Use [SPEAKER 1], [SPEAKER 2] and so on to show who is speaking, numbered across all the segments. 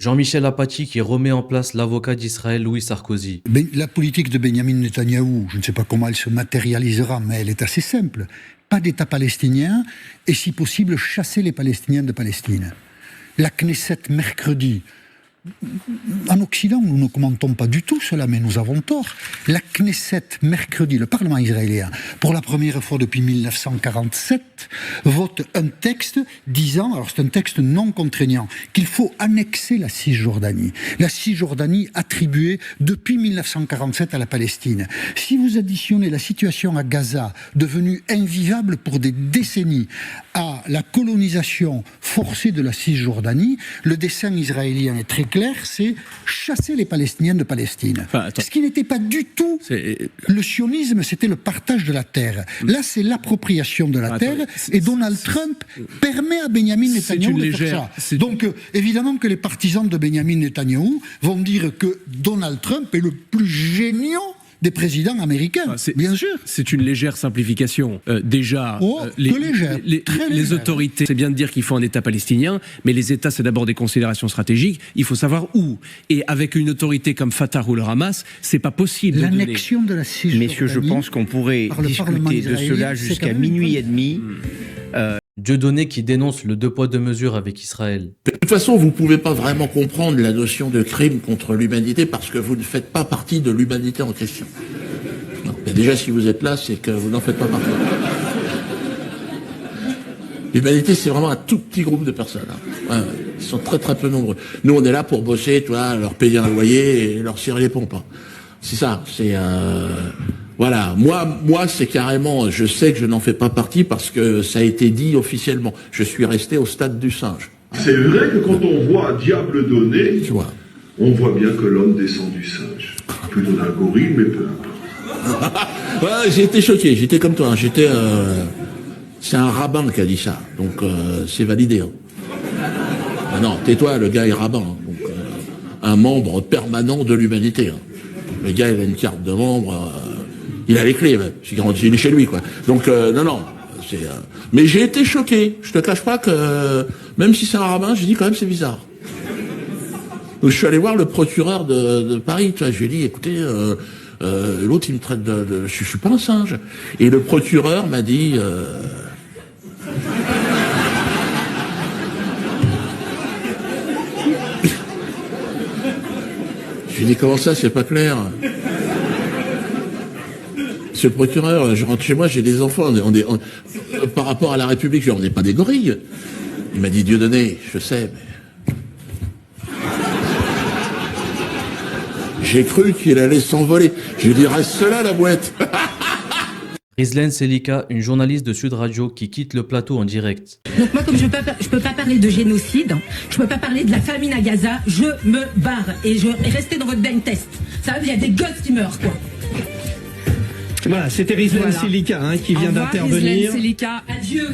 [SPEAKER 1] Jean-Michel Apathy qui remet en place l'avocat d'Israël Louis Sarkozy.
[SPEAKER 2] La politique de Benyamin Netanyahou, je ne sais pas comment elle se matérialisera, mais elle est assez simple. Pas d'État palestinien et si possible chasser les Palestiniens de Palestine. La Knesset mercredi. En Occident, nous ne commentons pas du tout cela, mais nous avons tort. La Knesset, mercredi, le Parlement israélien, pour la première fois depuis 1947, vote un texte disant, alors c'est un texte non contraignant, qu'il faut annexer la Cisjordanie. La Cisjordanie attribuée depuis 1947 à la Palestine. Si vous additionnez la situation à Gaza, devenue invivable pour des décennies, à la colonisation forcée de la Cisjordanie, le dessein israélien est très clair, c'est chasser les Palestiniens de Palestine. Ce qui n'était pas du tout le sionisme, c'était le partage de la terre. Là, c'est l'appropriation de la terre, et Donald Trump permet à Benjamin Netanyahou de faire ça. Donc, évidemment que les partisans de Benjamin Netanyahou vont dire que Donald Trump est le plus génial des présidents américains, bien sûr.
[SPEAKER 3] C'est une légère simplification. Les autorités, c'est bien de dire qu'il faut un État palestinien, mais les États, c'est d'abord des considérations stratégiques. Il faut savoir où. Et avec une autorité comme Fatah ou le Hamas, c'est pas possible.
[SPEAKER 2] L'annexion de la Cisjordanie.
[SPEAKER 4] Messieurs, je pense qu'on pourrait discuter de cela jusqu'à minuit et demi.
[SPEAKER 1] Dieudonné qui dénonce le 2 poids 2 mesures avec Israël.
[SPEAKER 5] De toute façon, vous ne pouvez pas vraiment comprendre la notion de crime contre l'humanité parce que vous ne faites pas partie de l'humanité en question. Non. Mais déjà, si vous êtes là, c'est que vous n'en faites pas partie. L'humanité, c'est vraiment un tout petit groupe de personnes. Hein. Ouais, ils sont très très peu nombreux. Nous, on est là pour bosser, leur payer un loyer et leur cirer les pompes. Hein. C'est ça, c'est... Voilà, moi, c'est carrément, je sais que je n'en fais pas partie parce que ça a été dit officiellement. Je suis resté au stade du singe.
[SPEAKER 6] C'est vrai que quand on voit un diable donné, on voit bien que l'homme descend du singe. Plutôt d'un gorille, mais peu importe.
[SPEAKER 5] Ouais, j'ai été choqué, j'étais comme toi, c'est un rabbin qui a dit ça, donc c'est validé. Hein. Ah non, tais-toi, le gars est rabbin, hein, donc un membre permanent de l'humanité. Hein. Le gars, il a une carte de membre... il a les clés, il est chez lui, quoi. Donc, non, c'est... Mais j'ai été choqué. Je te cache pas que, même si c'est un rabbin, j'ai dit quand même c'est bizarre. Donc, je suis allé voir le procureur de Paris, tu vois, je lui ai dit, écoutez, l'autre, il me traite je suis pas un singe. Et le procureur m'a dit... Je lui ai dit, comment ça, c'est pas clair? Monsieur le procureur, je rentre chez moi, j'ai des enfants, par rapport à la République, on n'est pas des gorilles. Il m'a dit, Dieudonné, je sais, mais... J'ai cru qu'il allait s'envoler. Je lui ai dit, reste là, la boîte.
[SPEAKER 1] Rizlen Selika, une journaliste de Sud Radio qui quitte le plateau en direct.
[SPEAKER 7] Donc moi, comme je peux pas parler de génocide, je peux pas parler de la famine à Gaza, je me barre et je vais rester dans votre blind test. Ça veut dire il y a des gosses qui meurent, quoi.
[SPEAKER 8] Voilà, c'était Rizlen Selika qui vient d'intervenir.
[SPEAKER 7] Adieu.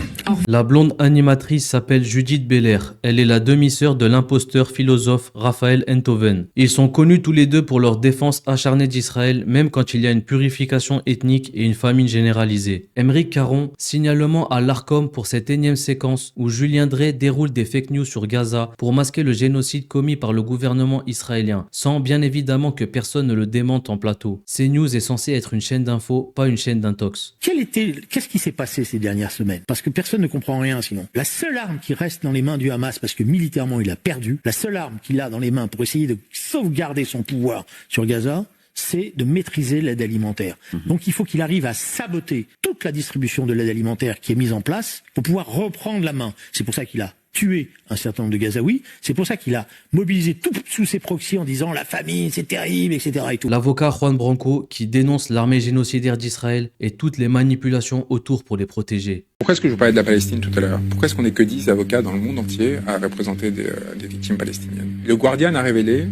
[SPEAKER 1] La blonde animatrice s'appelle Judith Belair. Elle est la demi-sœur de l'imposteur philosophe Raphaël Enthoven. Ils sont connus tous les deux pour leur défense acharnée d'Israël, même quand il y a une purification ethnique et une famine généralisée. Aymeric Caron, signalement à l'Arcom pour cette énième séquence où Julien Drey déroule des fake news sur Gaza pour masquer le génocide commis par le gouvernement israélien, sans bien évidemment que personne ne le démente en plateau. CNews est censé être une chaîne d'infos, pas une chaîne d'intox.
[SPEAKER 9] Qu'est-ce qui s'est passé ces dernières semaines? Parce que personne ne comprend rien sinon. La seule arme qui reste dans les mains du Hamas, parce que militairement il a perdu, la seule arme qu'il a dans les mains pour essayer de sauvegarder son pouvoir sur Gaza, c'est de maîtriser l'aide alimentaire. Donc il faut qu'il arrive à saboter toute la distribution de l'aide alimentaire qui est mise en place pour pouvoir reprendre la main. C'est pour ça qu'il a tué un certain nombre de Gazaouis. C'est pour ça qu'il a mobilisé tout sous ses proxys en disant la famine, c'est terrible, etc. Et tout.
[SPEAKER 1] L'avocat Juan Branco qui dénonce l'armée génocidaire d'Israël et toutes les manipulations autour pour les protéger.
[SPEAKER 10] Pourquoi est-ce que je vous parlais de la Palestine tout à l'heure? Pourquoi est-ce qu'on n'est que 10 avocats dans le monde entier à représenter des victimes palestiniennes? Le Guardian a révélé,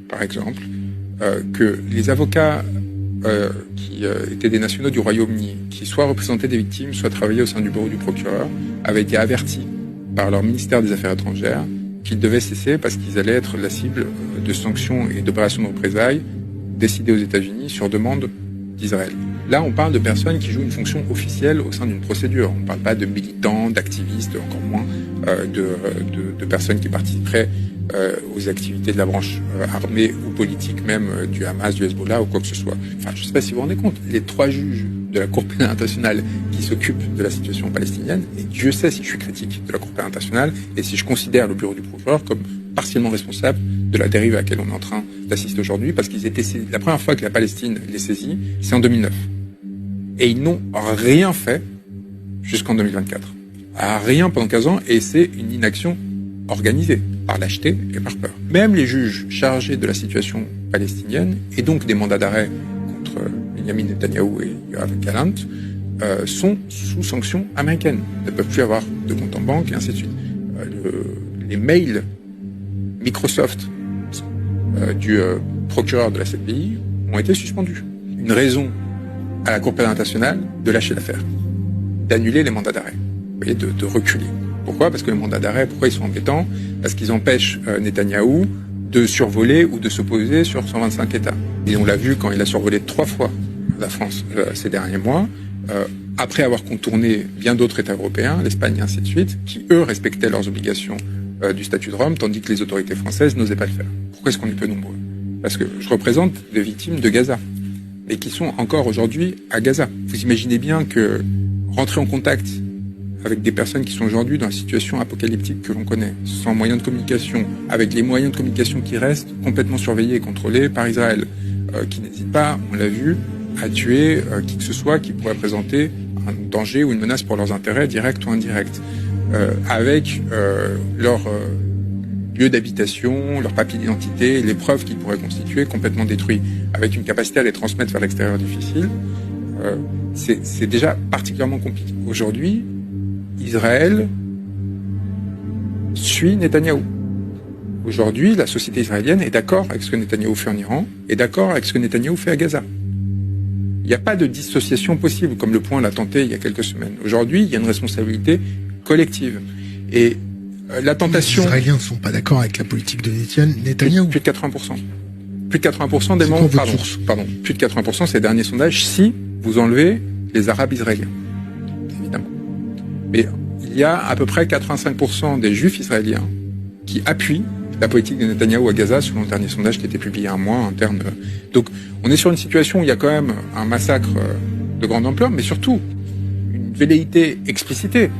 [SPEAKER 10] par exemple, que les avocats qui étaient des nationaux du Royaume-Uni, qui soit représentaient des victimes, soit travaillaient au sein du bureau du procureur, avaient été avertis par leur ministère des Affaires étrangères qu'ils devaient cesser parce qu'ils allaient être la cible de sanctions et d'opérations de représailles décidées aux États-Unis sur demande d'Israël. Là, on parle de personnes qui jouent une fonction officielle au sein d'une procédure. On ne parle pas de militants, d'activistes, encore moins de personnes qui participeraient aux activités de la branche armée ou politique même du Hamas, du Hezbollah ou quoi que ce soit. Enfin, je ne sais pas si vous vous rendez compte, les 3 juges de la Cour pénale internationale qui s'occupent de la situation palestinienne, et Dieu sait si je suis critique de la Cour pénale internationale et si je considère le bureau du procureur comme partiellement responsable de la dérive à laquelle on est en train d'assister aujourd'hui, parce qu'ils étaient saisis. La première fois que la Palestine les saisit, c'est en 2009. Et ils n'ont rien fait jusqu'en 2024. Rien pendant 15 ans, et c'est une inaction organisée par lâcheté et par peur. Même les juges chargés de la situation palestinienne, et donc des mandats d'arrêt contre Benjamin Netanyahou et Yoav Gallant, sont sous sanction américaine. Ils ne peuvent plus avoir de compte en banque, et ainsi de suite. Les mails Microsoft du procureur de la CPI ont été suspendus. Une raison à la Cour pénale internationale de lâcher l'affaire, d'annuler les mandats d'arrêt, vous voyez, de reculer. Pourquoi ? Parce que les mandats d'arrêt, pourquoi ils sont embêtants ? Parce qu'ils empêchent Netanyahou de survoler ou de se poser sur 125 États. Et on l'a vu quand il a survolé 3 fois la France ces derniers mois, après avoir contourné bien d'autres États européens, l'Espagne et ainsi de suite, qui eux respectaient leurs obligations du statut de Rome, tandis que les autorités françaises n'osaient pas le faire. Pourquoi est-ce qu'on est peu nombreux ? Parce que je représente des victimes de Gaza, et qui sont encore aujourd'hui à Gaza. Vous imaginez bien que rentrer en contact avec des personnes qui sont aujourd'hui dans la situation apocalyptique que l'on connaît, sans moyens de communication, avec les moyens de communication qui restent complètement surveillés et contrôlés par Israël, qui n'hésite pas, on l'a vu, à tuer qui que ce soit qui pourrait présenter un danger ou une menace pour leurs intérêts, directs ou indirects, avec leur lieu d'habitation, leur papier d'identité, les preuves qu'ils pourraient constituer complètement détruits, avec une capacité à les transmettre vers l'extérieur difficile. C'est déjà particulièrement compliqué. Aujourd'hui, Israël suit Netanyahou. Aujourd'hui, la société israélienne est d'accord avec ce que Netanyahou fait en Iran, et d'accord avec ce que Netanyahou fait à Gaza. Il n'y a pas de dissociation possible, comme Le Point l'a tenté il y a quelques semaines. Aujourd'hui, il y a une responsabilité collective. Et la tentation...
[SPEAKER 11] Les Israéliens ne sont pas d'accord avec la politique de Netanyahou.
[SPEAKER 10] Plus de 80%. Plus de 80% des membres... Pardon. Plus de 80%, c'est les derniers sondages, si vous enlevez les Arabes israéliens. Évidemment. Mais il y a à peu près 85% des Juifs israéliens qui appuient la politique de Netanyahou à Gaza, selon le dernier sondage qui a été publié il y a un mois en termes de... Donc, on est sur une situation où il y a quand même un massacre de grande ampleur, mais surtout une velléité explicitée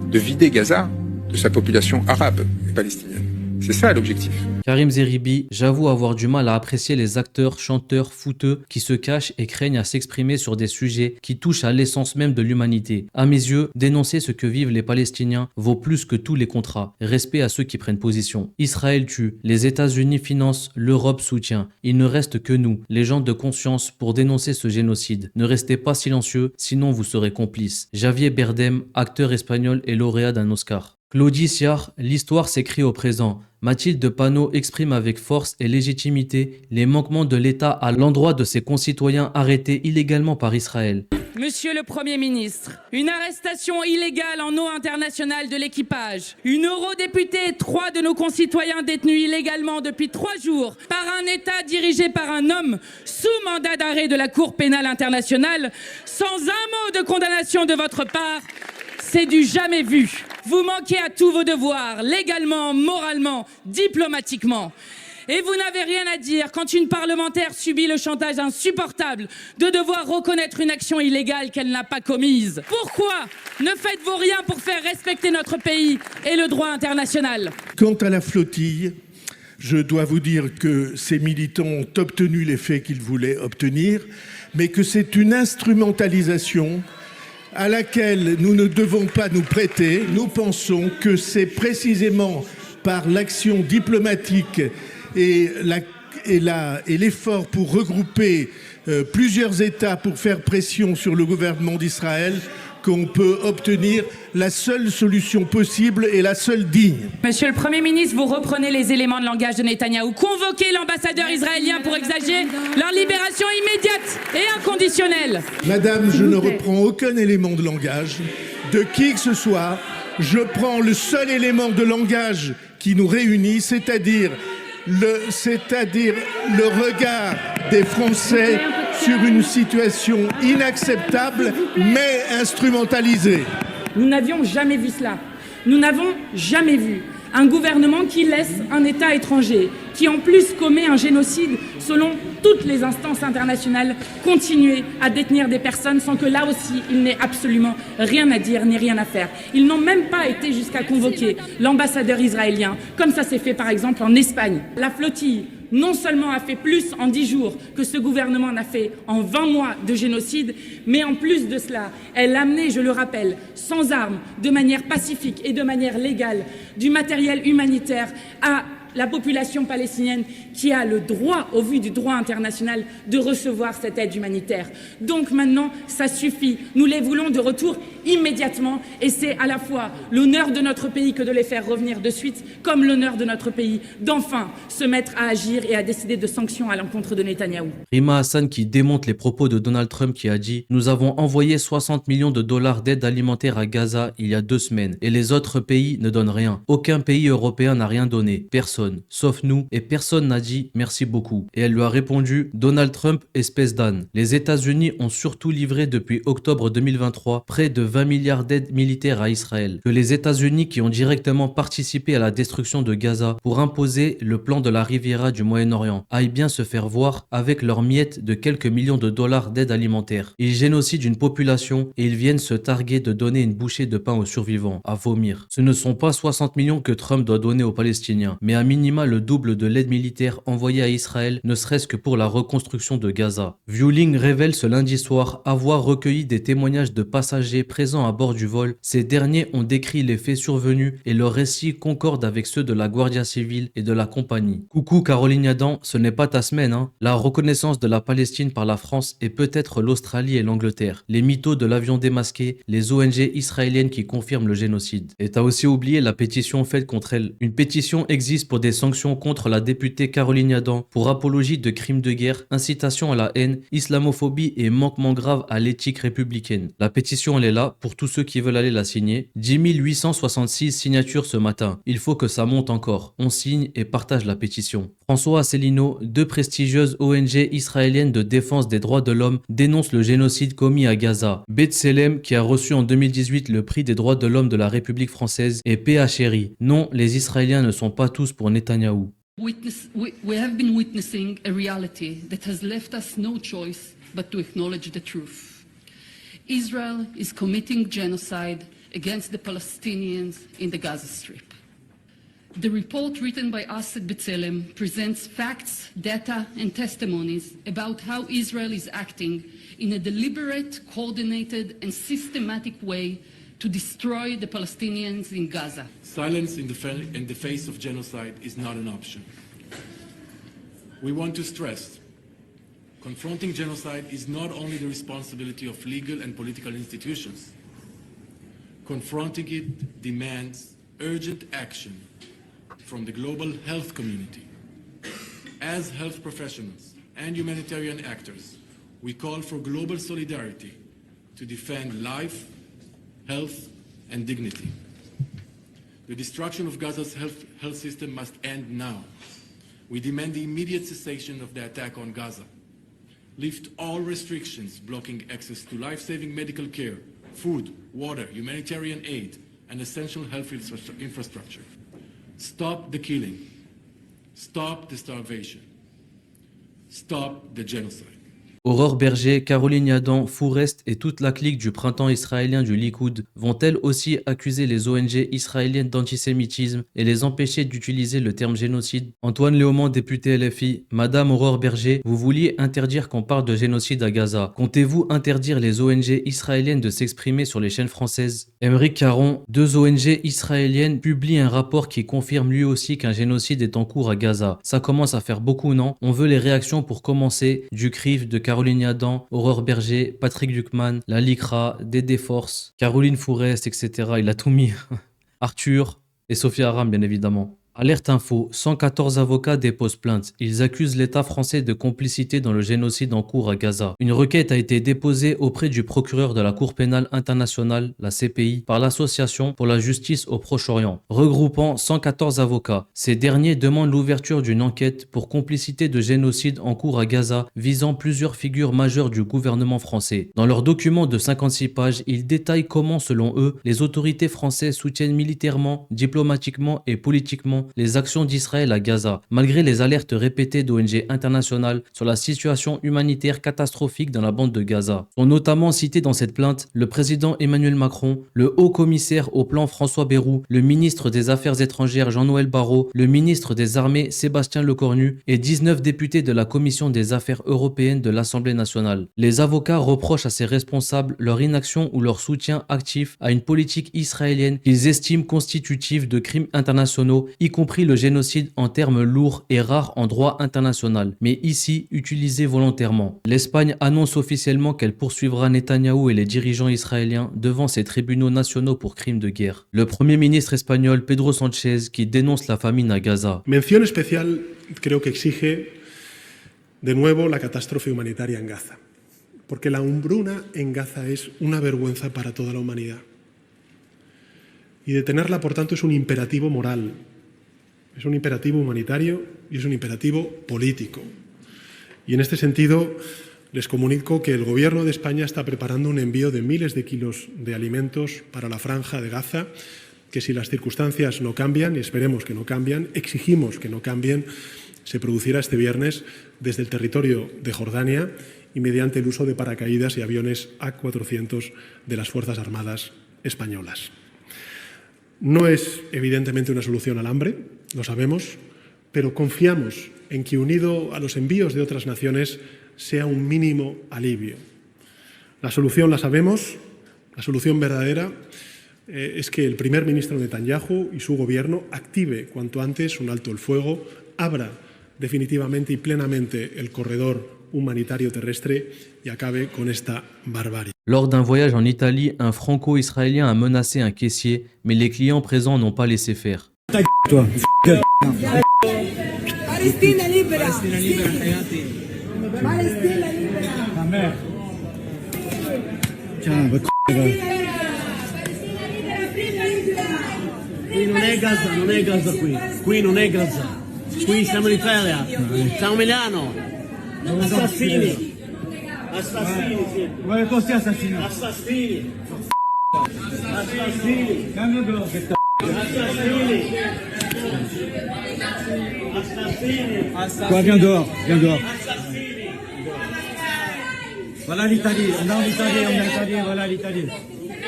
[SPEAKER 10] de vider Gaza de sa population arabe et palestinienne. C'est ça l'objectif.
[SPEAKER 1] Karim Zeribi, j'avoue avoir du mal à apprécier les acteurs, chanteurs, fouteux qui se cachent et craignent à s'exprimer sur des sujets qui touchent à l'essence même de l'humanité. À mes yeux, dénoncer ce que vivent les Palestiniens vaut plus que tous les contrats. Respect à ceux qui prennent position. Israël tue, les États-Unis financent, l'Europe soutient. Il ne reste que nous, les gens de conscience, pour dénoncer ce génocide. Ne restez pas silencieux, sinon vous serez complices. Javier Bardem, acteur espagnol et lauréat d'un Oscar. Claudie Siard, l'histoire s'écrit au présent. Mathilde Panot exprime avec force et légitimité les manquements de l'État à l'endroit de ses concitoyens arrêtés illégalement par Israël.
[SPEAKER 12] Monsieur le Premier ministre, une arrestation illégale en eau internationale de l'équipage, une eurodéputée, 3 de nos concitoyens détenus illégalement depuis 3 jours par un État dirigé par un homme sous mandat d'arrêt de la Cour pénale internationale, sans un mot de condamnation de votre part. C'est du jamais vu. Vous manquez à tous vos devoirs, légalement, moralement, diplomatiquement. Et vous n'avez rien à dire quand une parlementaire subit le chantage insupportable de devoir reconnaître une action illégale qu'elle n'a pas commise. Pourquoi ne faites-vous rien pour faire respecter notre pays et le droit international ?
[SPEAKER 13] Quant à la flottille, je dois vous dire que ces militants ont obtenu les faits qu'ils voulaient obtenir, mais que c'est une instrumentalisation à laquelle nous ne devons pas nous prêter. Nous pensons que c'est précisément par l'action diplomatique et l'effort pour regrouper plusieurs États pour faire pression sur le gouvernement d'Israël qu'on peut obtenir la seule solution possible et la seule digne.
[SPEAKER 12] Monsieur le Premier ministre, vous reprenez les éléments de langage de Netanyahou. Convoquez l'ambassadeur israélien pour exiger leur libération immédiate et inconditionnelle.
[SPEAKER 13] Madame, je ne reprends aucun élément de langage de qui que ce soit. Je prends le seul élément de langage qui nous réunit, c'est-à-dire le regard des Français sur une situation inacceptable, mais instrumentalisée.
[SPEAKER 12] Nous n'avions jamais vu cela. Nous n'avons jamais vu Un gouvernement qui laisse un État étranger, qui en plus commet un génocide selon toutes les instances internationales, continuer à détenir des personnes sans que là aussi il n'ait absolument rien à dire ni rien à faire. Ils n'ont même pas été jusqu'à convoquer l'ambassadeur israélien, comme ça s'est fait par exemple en Espagne. La flottille non seulement a fait plus en 10 jours que ce gouvernement n'a fait en 20 mois de génocide, mais en plus de cela, elle a amené, je le rappelle, sans armes, de manière pacifique et de manière légale, du matériel humanitaire à la population palestinienne qui a le droit, au vu du droit international, de recevoir cette aide humanitaire. Donc maintenant, ça suffit. Nous les voulons de retour immédiatement et c'est à la fois l'honneur de notre pays que de les faire revenir de suite, comme l'honneur de notre pays d'enfin se mettre à agir et à décider de sanctions à l'encontre de Netanyahou.
[SPEAKER 1] Rima Hassan qui démonte les propos de Donald Trump qui a dit « Nous avons envoyé 60 millions de dollars d'aide alimentaire à Gaza il y a 2 semaines et les autres pays ne donnent rien. Aucun pays européen n'a rien donné. Personne. Sauf nous, et personne n'a dit merci beaucoup. » Et elle lui a répondu « Donald Trump, espèce d'âne. Les États-Unis ont surtout livré depuis octobre 2023 près de 20 milliards d'aides militaires à Israël. Que les États-Unis qui ont directement participé à la destruction de Gaza pour imposer le plan de la Riviera du Moyen-Orient aillent bien se faire voir avec leurs miettes de quelques millions de dollars d'aide alimentaire. Ils génocident une population et ils viennent se targuer de donner une bouchée de pain aux survivants. À vomir. Ce ne sont pas 60 millions que Trump doit donner aux Palestiniens, mais à minima le double de l'aide militaire envoyée à Israël, ne serait-ce que pour la reconstruction de Gaza. Viewling révèle ce lundi soir avoir recueilli des témoignages de passagers présents à bord du vol. Ces derniers ont décrit les faits survenus et leurs récits concordent avec ceux de la Guardia Civile et de la compagnie. Coucou Caroline Yadan, ce n'est pas ta semaine, hein. La reconnaissance de la Palestine par la France et peut-être l'Australie et l'Angleterre. Les mythos de l'avion démasqué, les ONG israéliennes qui confirment le génocide. Et t'as aussi oublié la pétition faite contre elle. Une pétition existe pour des sanctions contre la députée Caroline Yadan pour apologie de crimes de guerre, incitation à la haine, islamophobie et manquement grave à l'éthique républicaine. La pétition elle est là pour tous ceux qui veulent aller la signer. 10 866 signatures ce matin. Il faut que ça monte encore. On signe et partage la pétition. François Asselineau, 2 prestigieuses ONG israéliennes de défense des droits de l'homme dénoncent le génocide commis à Gaza. B'Tselem qui a reçu en 2018 le prix des droits de l'homme de la République française et PHRI. Non, les Israéliens ne sont pas tous pour Netanyahou.
[SPEAKER 14] We have been witnessing a reality that has left us no choice but to acknowledge the truth. Israel is committing genocide against the Palestinians in the Gaza Strip. The report written by us at B'Tselem presents facts, data and testimonies about how Israel is acting in a deliberate, coordinated and systematic way to destroy the Palestinians in Gaza.
[SPEAKER 15] Silence in the face of genocide is not an option. We want to stress, confronting genocide is not only the responsibility of legal and political institutions. Confronting it demands urgent action from the global health community. As health professionals and humanitarian actors, we call for global solidarity to defend life, health and dignity. The destruction of Gaza's health system must end now. We demand the immediate cessation of the attack on Gaza. Lift all restrictions blocking access to life-saving medical care, food, water, humanitarian aid, and essential health infrastructure. Stop the killing. Stop the starvation. Stop the genocide.
[SPEAKER 1] Aurore Berger, Caroline Yadan, Fourest et toute la clique du printemps israélien du Likoud vont-elles aussi accuser les ONG israéliennes d'antisémitisme et les empêcher d'utiliser le terme génocide? Antoine Léaumont, député LFI. Madame Aurore Berger, vous vouliez interdire qu'on parle de génocide à Gaza. Comptez-vous interdire les ONG israéliennes de s'exprimer sur les chaînes françaises? Émeric Caron, 2 ONG israéliennes publient un rapport qui confirme lui aussi qu'un génocide est en cours à Gaza. Ça commence à faire beaucoup, non? On veut les réactions pour commencer, du CRIF, de Caroline Yadan, Aurore Berger, Patrick Duckman, la LICRA, Dédé Force, Caroline Fourest, etc. Il a tout mis. Arthur et Sophie Aram, bien évidemment. Alerte info, 114 avocats déposent plainte. Ils accusent l'État français de complicité dans le génocide en cours à Gaza. Une requête a été déposée auprès du procureur de la Cour pénale internationale, la CPI, par l'Association pour la justice au Proche-Orient, regroupant 114 avocats. Ces derniers demandent l'ouverture d'une enquête pour complicité de génocide en cours à Gaza, visant plusieurs figures majeures du gouvernement français. Dans leur document de 56 pages, ils détaillent comment, selon eux, les autorités françaises soutiennent militairement, diplomatiquement et politiquement les actions d'Israël à Gaza, malgré les alertes répétées d'ONG internationales sur la situation humanitaire catastrophique dans la bande de Gaza. Sont notamment cités dans cette plainte le président Emmanuel Macron, le haut commissaire au plan François Bayrou, le ministre des Affaires étrangères Jean-Noël Barrot, le ministre des Armées Sébastien Lecornu et 19 députés de la Commission des Affaires européennes de l'Assemblée nationale. Les avocats reprochent à ces responsables leur inaction ou leur soutien actif à une politique israélienne qu'ils estiment constitutive de crimes internationaux, y compris le génocide en termes lourds et rares en droit international, mais ici utilisé volontairement. L'Espagne annonce officiellement qu'elle poursuivra Netanyahou et les dirigeants israéliens devant ces tribunaux nationaux pour crimes de guerre. Le premier ministre espagnol Pedro Sánchez qui dénonce la famine à Gaza.
[SPEAKER 16] Mención especial creo que exige de nuevo la catástrofe humanitaria en Gaza, porque la hambruna en Gaza es una vergüenza para toda la humanidad. Y detenerla, por tanto, es un imperativo moral. Es un imperativo humanitario y es un imperativo político. Y en este sentido les comunico que el Gobierno de España está preparando un envío de miles de kilos de alimentos para la franja de Gaza, que si las circunstancias no cambian, y esperemos que no cambian, exigimos que no cambien, se producirá este viernes desde el territorio de Jordania y mediante el uso de paracaídas y aviones A400 de las Fuerzas Armadas españolas. No es evidentemente una solución al hambre, lo sabemos, pero confiamos en que unido a los envíos de otras naciones sea un mínimo alivio. La solución la sabemos, la solución verdadera es que el primer ministro Netanyahu y su gobierno active cuanto antes un alto el fuego, abra definitivamente y plenamente el corredor humanitario terrestre y acabe con esta barbarie.
[SPEAKER 1] Lors d'un voyage en Italie, un franco-israélien a menacé un caissier, mais les clients présents n'ont pas laissé faire.
[SPEAKER 17] Ta toi,
[SPEAKER 18] Palestina libera! Palestina libera, Hayati! Palestina libera!
[SPEAKER 17] Ta mère! Tiens, va
[SPEAKER 18] Qui non è Gaza, non è Gaza qui. Qui non è Gaza. Qui siamo in Italia. Siamo a Milano. Assassini. Assassini, sì.
[SPEAKER 17] Vuoi posti assassini?
[SPEAKER 18] Assassini. Assassini.
[SPEAKER 17] Cambio che
[SPEAKER 18] Assassini. Assassini.
[SPEAKER 17] Quoi, viens dehors, viens dehors. Voilà l'Italie, on est en Italie, on est en Italie, voilà l'Italie.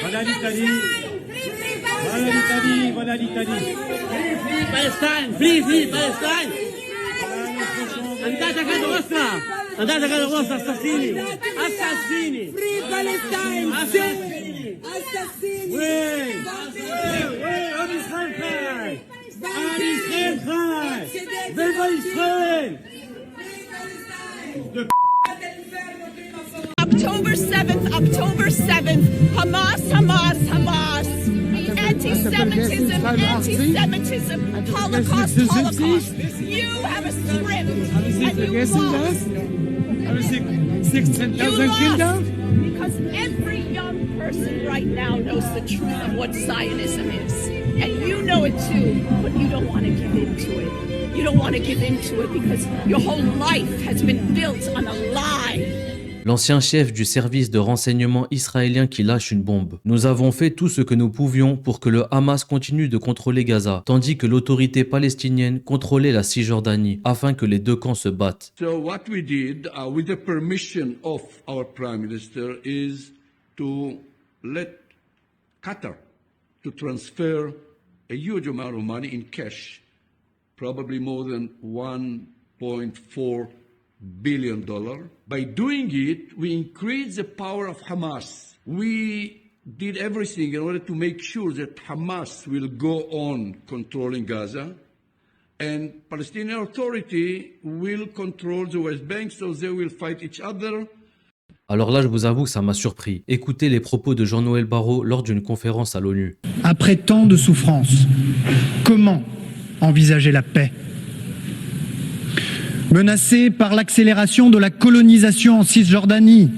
[SPEAKER 17] Voilà l'Italie. Voilà l'Italie, voilà l'Italie.
[SPEAKER 18] Free Palestine, free Palestine. Andate a casa vostra. Andate a casa vostra, assassini. Assassini. Free Palestine. Assassini. Assassini.
[SPEAKER 17] Oui. Oui, on Israël frère. On Israël frère. Viva Israël.
[SPEAKER 19] October 7th, Hamas, Hamas, Hamas. Anti-Semitism, Holocaust. You have a script, and you lost. You lost because every young person right now knows the truth of what Zionism is. And you know it too, but you don't want to give into it. You don't want to give into it because your whole life has been built on a lie.
[SPEAKER 1] L'ancien chef du service de renseignement israélien qui lâche une bombe. Nous avons fait tout ce que nous pouvions pour que le Hamas continue de contrôler Gaza, tandis que l'autorité palestinienne contrôlait la Cisjordanie, afin que les deux camps se battent.
[SPEAKER 20] So what we did, with the permission of our Prime Minister, is to let Qatar to transfer a huge amount of money in cash, probably more than $1.4 billion. By doing it, we increase the power of Hamas. We did everything in order to make sure that Hamas will go on controlling Gaza and Palestinian Authority will control the West Bank, so they will fight each other.
[SPEAKER 1] Alors là, je vous avoue que ça m'a surpris. Écoutez les propos de Jean-Noël Barrot lors d'une conférence à l'ONU.
[SPEAKER 21] Après tant de souffrances, comment
[SPEAKER 17] envisager la paix. Menacés par l'accélération de la colonisation en Cisjordanie,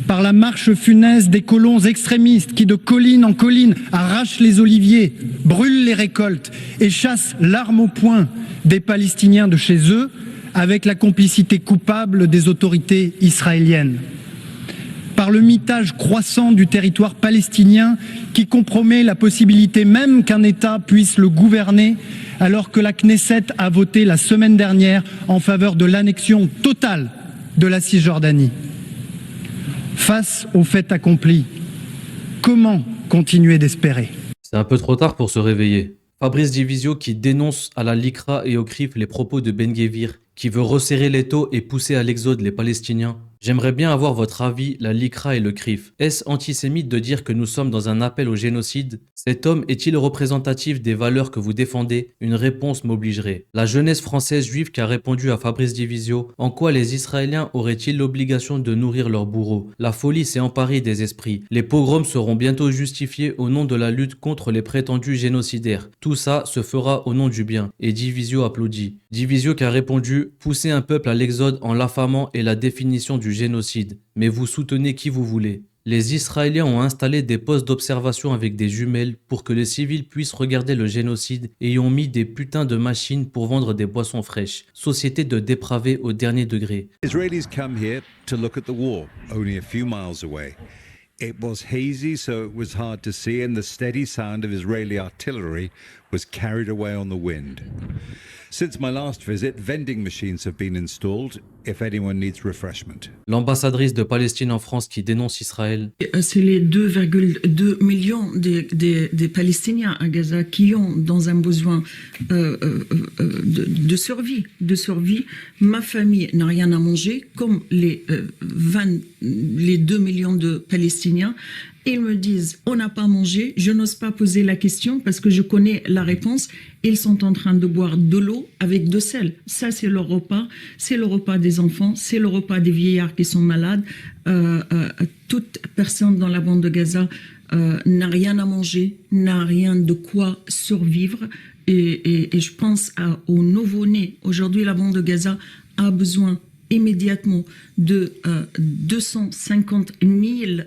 [SPEAKER 17] par la marche funeste des colons extrémistes qui de colline en colline arrachent les oliviers, brûlent les récoltes et chassent l'arme au poing des Palestiniens de chez eux avec la complicité coupable des autorités israéliennes. Par le mitage croissant du territoire palestinien qui compromet la possibilité même qu'un État puisse le gouverner alors que la Knesset a voté la semaine dernière en faveur de l'annexion totale de la Cisjordanie. Face au fait accompli, comment continuer d'espérer?
[SPEAKER 1] C'est un peu trop tard pour se réveiller. Fabrice Divisio qui dénonce à la LICRA et au CRIF les propos de Ben-Gvir, qui veut resserrer l'étau et pousser à l'exode les Palestiniens. J'aimerais bien avoir votre avis, la LICRA et le CRIF. Est-ce antisémite de dire que nous sommes dans un appel au génocide? Cet homme est-il représentatif des valeurs que vous défendez? Une réponse m'obligerait. La jeunesse française juive qui a répondu à Fabrice Divisio, en quoi les Israéliens auraient-ils l'obligation de nourrir leurs bourreaux? La folie s'est emparée des esprits. Les pogroms seront bientôt justifiés au nom de la lutte contre les prétendus génocidaires. Tout ça se fera au nom du bien. Et Divisio applaudit. Divisio qui a répondu « Pousser un peuple à l'exode en l'affamant est la définition du génocide. Mais vous soutenez qui vous voulez. » Les Israéliens ont installé des postes d'observation avec des jumelles pour que les civils puissent regarder le génocide et y ont mis des putains de machines pour vendre des boissons fraîches. Société de dépravés au dernier degré.
[SPEAKER 21] Israelis come here to look at the war, only a few miles away. It was hazy, so it was hard to see, and the steady sound of Israeli artillery was carried away on the wind. Since my last visit, vending machines have been installed if anyone needs refreshment.
[SPEAKER 1] L'ambassadrice de Palestine en France qui dénonce Israël.
[SPEAKER 22] C'est les 2,2 millions des Palestiniens à Gaza qui ont dans un besoin de survie. Ma famille n'a rien à manger, comme les 2 millions de Palestiniens. Ils me disent, on n'a pas mangé, je n'ose pas poser la question parce que je connais la réponse. Ils sont en train de boire de l'eau avec de sel. Ça, c'est leur repas. C'est le repas des enfants, c'est le repas des vieillards qui sont malades. Toute personne dans la bande de Gaza n'a rien à manger, n'a rien de quoi survivre. Et je pense aux nouveau-nés. Aujourd'hui, la bande de Gaza a besoin immédiatement de 250 000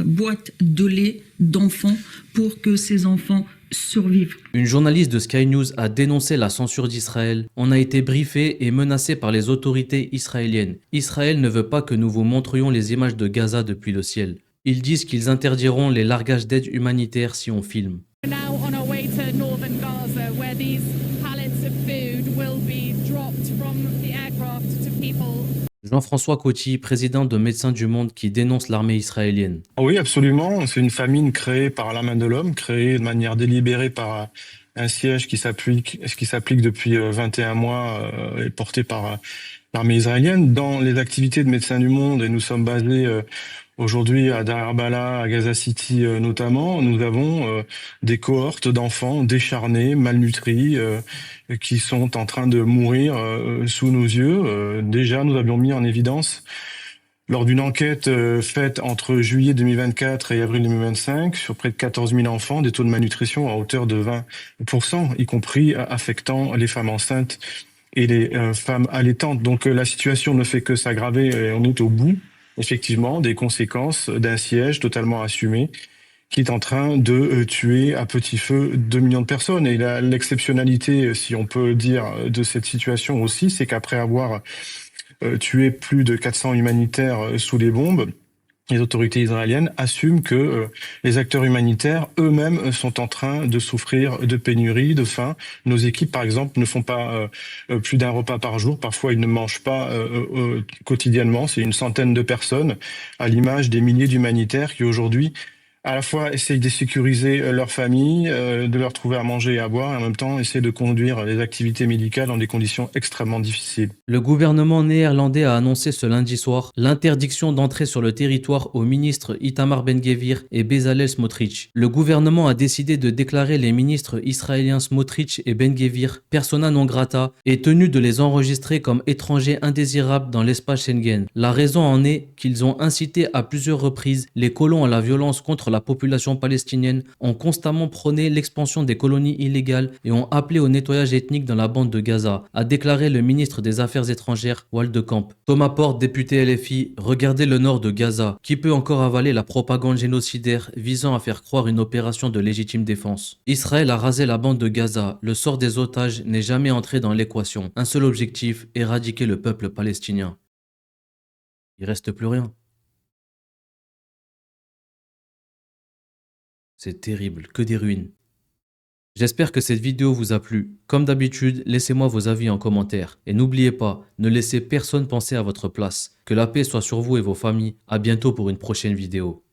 [SPEAKER 22] boîtes de lait d'enfants pour que ces enfants survivent.
[SPEAKER 1] Une journaliste de Sky News a dénoncé la censure d'Israël. On a été briefé et menacé par les autorités israéliennes. Israël ne veut pas que nous vous montrions les images de Gaza depuis le ciel. Ils disent qu'ils interdiront les largages d'aide humanitaire si on filme. Jean-François Coty, président de Médecins du Monde, qui dénonce l'armée israélienne.
[SPEAKER 23] Oui, absolument. C'est une famine créée par la main de l'homme, créée de manière délibérée par un siège qui s'applique depuis 21 mois et porté par l'armée israélienne. Dans les activités de Médecins du Monde, et nous sommes basés aujourd'hui à Deir el-Balah, à Gaza City notamment, nous avons des cohortes d'enfants décharnés, malnutris, qui sont en train de mourir sous nos yeux. Déjà, nous avions mis en évidence, lors d'une enquête faite entre juillet 2024 et avril 2025, sur près de 14 000 enfants, des taux de malnutrition à hauteur de 20%, y compris affectant les femmes enceintes et les femmes allaitantes. Donc la situation ne fait que s'aggraver et on est au bout, effectivement, des conséquences d'un siège totalement assumé qui est en train de tuer à petit feu 2 millions de personnes. Et l'exceptionnalité, si on peut dire, de cette situation aussi, c'est qu'après avoir tué plus de 400 humanitaires sous les bombes, les autorités israéliennes assument que les acteurs humanitaires eux-mêmes sont en train de souffrir de pénurie, de faim. Nos équipes, par exemple, ne font pas plus d'un repas par jour. Parfois, ils ne mangent pas quotidiennement. C'est une centaine de personnes, à l'image des milliers d'humanitaires qui aujourd'hui à la fois essayent de sécuriser leur famille, de leur trouver à manger et à boire, et en même temps essayent de conduire les activités médicales dans des conditions extrêmement difficiles.
[SPEAKER 1] Le gouvernement néerlandais a annoncé ce lundi soir l'interdiction d'entrer sur le territoire aux ministres Itamar Ben-Gvir et Bezalel Smotrich. Le gouvernement a décidé de déclarer les ministres israéliens Smotrich et Ben-Gvir persona non grata et tenu de les enregistrer comme étrangers indésirables dans l'espace Schengen. La raison en est qu'ils ont incité à plusieurs reprises les colons à la violence contre la population palestinienne ont constamment prôné l'expansion des colonies illégales et ont appelé au nettoyage ethnique dans la bande de Gaza, a déclaré le ministre des Affaires étrangères, Waldecamp. Thomas Porte, député LFI, regardez le nord de Gaza. Qui peut encore avaler la propagande génocidaire visant à faire croire une opération de légitime défense? Israël a rasé la bande de Gaza. Le sort des otages n'est jamais entré dans l'équation. Un seul objectif, éradiquer le peuple palestinien. Il reste plus rien. C'est terrible, que des ruines. J'espère que cette vidéo vous a plu. Comme d'habitude, laissez-moi vos avis en commentaire. Et n'oubliez pas, ne laissez personne penser à votre place. Que la paix soit sur vous et vos familles. À bientôt pour une prochaine vidéo.